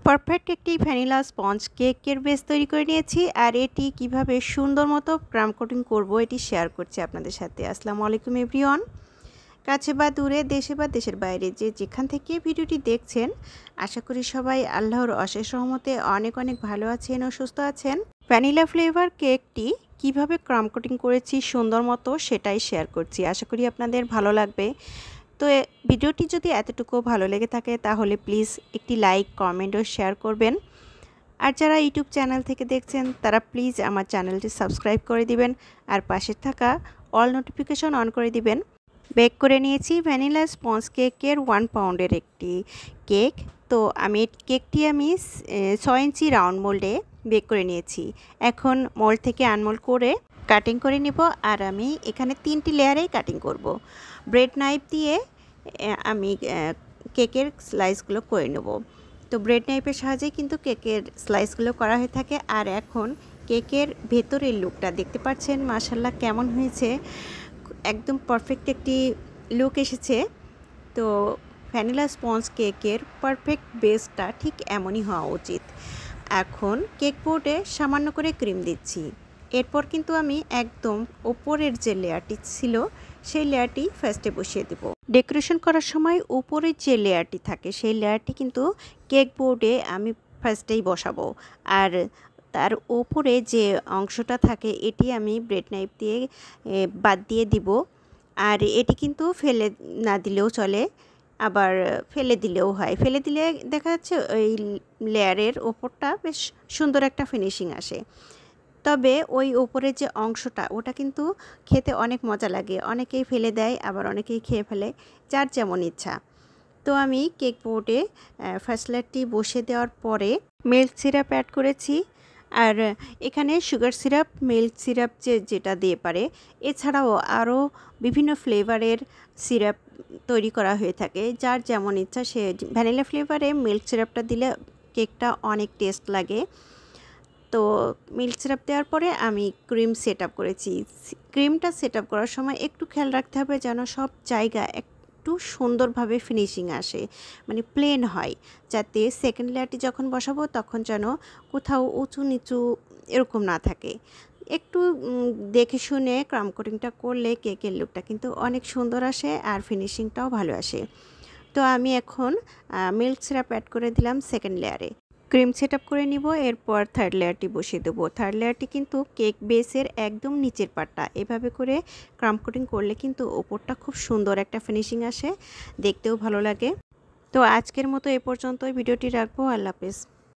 Perfect একটি vanilla sponge কেকের base তৈরি করে নিয়েছি আর এটি কিভাবে সুন্দর মতো ক্রাম কোটিং করব এটি শেয়ার করছি আপনাদের সাথে। আসসালামু আলাইকুম এভরিওয়ান। কাছে বা দূরে, দেশে বা দেশের বাইরে যে যেখান থেকে ভিডিওটি দেখছেন, আশা করি সবাই আল্লাহর অশেষ রহমতে অনেক অনেক ভালো আছেন ও সুস্থ আছেন। ভ্যানিলা ফ্লেভার কেকটি কিভাবে ক্রাম কোটিং করেছি সুন্দর মতো সেটাই শেয়ার করছি। আশা করি আপনাদের ভালো লাগবে। তো ভিডিওটি যদি এতটুকু ভালো লেগে থাকে তাহলে প্লিজ একটি লাইক, কমেন্ট ও শেয়ার করবেন। আর যারা ইউটিউব চ্যানেল থেকে দেখছেন তারা প্লিজ আমার চ্যানেলটি সাবস্ক্রাইব করে দিবেন আর পাশে থাকা অল নোটিফিকেশন অন করে দিবেন। বেক করে নিয়েছি ভ্যানিলা স্পঞ্জ কেকের 1 পাউন্ডের একটি কেক। তো কেকটি আমি 6 ইঞ্চি রাউন্ড মোল্ডে বেক করে নিয়েছি। এখন মোল্ড থেকে আনমোল্ড করে কাটিং করে নেব। আর আমি এখানে 3টি লেয়ারেই কাটিং করব। ব্রেড নাইফ দিয়ে আমি কেকের স্লাইসগুলো করে নেব। তো ব্রেড নাইফের সাহায্যে কিন্তু কেকের স্লাইসগুলো করা হয়ে থাকে। আর এখন কেকের ভেতরের লুকটা দেখতে পাচ্ছেন মাশাআল্লাহ কেমন হয়েছে, একদম পারফেক্ট একটি লুক এসেছে। তো ভ্যানিলা স্পঞ্জ কেকের পারফেক্ট বেসটা ঠিক এমনই হওয়া উচিত। এখন কেক বোর্ডে সামান্য করে ক্রিম দিচ্ছি। এরপর কিন্তু আমি একদম ওপরের যে লেয়ারটি ছিল সেই লেয়ারটি ফার্স্টে বসিয়ে দেব। ডেকোরেশন করার সময় উপরের যে লেয়ারটি থাকে সেই লেয়ারটি কিন্তু কেক বোর্ডে আমি ফার্স্টেই বসাবো। আর তার উপরে যে অংশটা থাকে এটি আমি ব্রেড নাইফ দিয়ে বাদ দিয়ে দিব। আর এটি কিন্তু ফেলে না দিলেও চলে, আবার ফেলে দিলেও হয়। ফেলে দিলে দেখা যাচ্ছে ওই লেয়ারের ওপরটা বেশ সুন্দর একটা ফিনিশিং আসে। তবে ওই ওপরের যে অংশটা ওটা কিন্তু খেতে অনেক মজা লাগে। অনেকেই ফেলে দেয়, আবার অনেকেই খেয়ে ফেলে, যার যেমন ইচ্ছা। তো আমি কেক বোর্ডে ফার্স্ট লেয়ারটি বসে দেওয়ার পরে মিল্ক সিরাপ অ্যাড করেছি। আর এখানে সুগার সিরাপ, মিল্ক সিরাপ যেটা দিয়ে পারে, এছাড়াও আরও বিভিন্ন ফ্লেভারের সিরাপ তৈরি করা হয়ে থাকে, যার যেমন ইচ্ছা সে ভ্যানিলা ফ্লেভারে মিল্ক সিরাপটা দিলে কেকটা অনেক টেস্ট লাগে। তো মিল্ক সিরাপ দেওয়ার পরে আমি ক্রিম সেট আপ করেছি। ক্রিমটা সেট আপ করার সময় একটু খেয়াল রাখতে হবে যেন সব জায়গা একটু সুন্দরভাবে ফিনিশিং আসে, মানে প্লেন হয়, যাতে সেকেন্ড লেয়ারটি যখন বসাবো তখন যেন কোথাও উঁচু নিচু এরকম না থাকে। একটু দেখে শুনে ক্রাম কোটিংটা করলে কেকের লুকটা কিন্তু অনেক সুন্দর আসে আর ফিনিশিংটাও ভালো আসে। তো আমি এখন মিল্ক সিরাপ অ্যাড করে দিলাম সেকেন্ড লেয়ারে। ক্রিম সেট আপ করে নিব। এরপর থার্ড লেয়ারটি বসিয়ে দেবো। থার্ড লেয়ারটি কিন্তু কেক বেসের একদম নিচের পাটটা এভাবে করে ক্রাম কোটিং করলে কিন্তু ওপরটা খুব সুন্দর একটা ফিনিশিং আসে, দেখতেও ভালো লাগে। তো আজকের মতো এ পর্যন্তই ভিডিওটি রাখবো। আল্লাহ হাফেজ।